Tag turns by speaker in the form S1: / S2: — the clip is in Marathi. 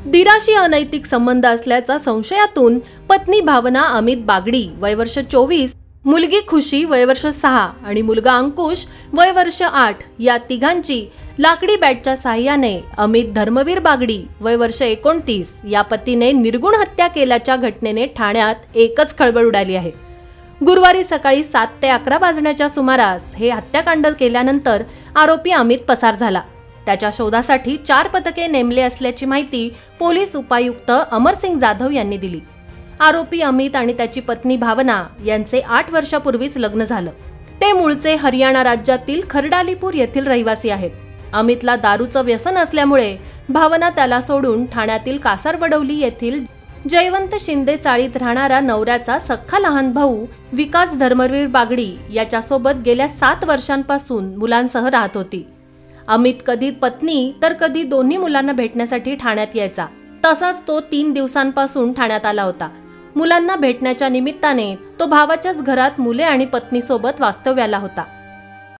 S1: दिराशी अनैतिक संबंध असल्याचा संशयातून पत्नी भावना अमित बागडी वय वर्ष 24, मुलगी खुशी वय वर्ष 6 आणि मुलगा अंकुश वय वर्ष 8 या तिघांची लाकडी बॅटच्या साहाय्याने अमित धर्मवीर बागडी वय वर्ष 29 या पतीने निर्गुण हत्या केल्याच्या घटनेने ठाण्यात एकच खळबळ उडाली आहे। गुरुवारी सकाळी 7 ते 11 वाजण्याच्या सुमारास हे हत्याकांड केल्यानंतर आरोपी अमित पसार झाला। त्याच्या शोधासाठी 4 पथके नेमले असल्याची माहिती पोलीस उपायुक्त अमरसिंग जाधव यांनी दिली। आरोपी अमित आणि त्याची पत्नी भावना यांचे 8 वर्षापूर्वीच लग्न झालं। ते मूळचे हरियाणा राज्यातील खरडालीपूर येथील रहिवासी आहेत। अमितला दारूचं व्यसन असल्यामुळे भावना त्याला सोडून ठाण्यातील कासारवडवली येथील जयवंत शिंदे चाळीत राहणारा नवऱ्याचा सख्खा लहान भाऊ विकास धर्मवीर बागडी याच्यासोबत गेल्या 7 वर्षांपासून मुलांसह राहत होती। अमित कधी पत्नी तर कधी दोन्ही मुलांना भेटण्यासाठी ठाण्यात यायचा। तसाच तो 3 दिवसांपासून ठाण्यात आला होता। मुलांना भेटण्याच्या निमित्ताने तो भावाच्याच घरात मुले आणि पत्नीसोबत वास्तव्याला होता।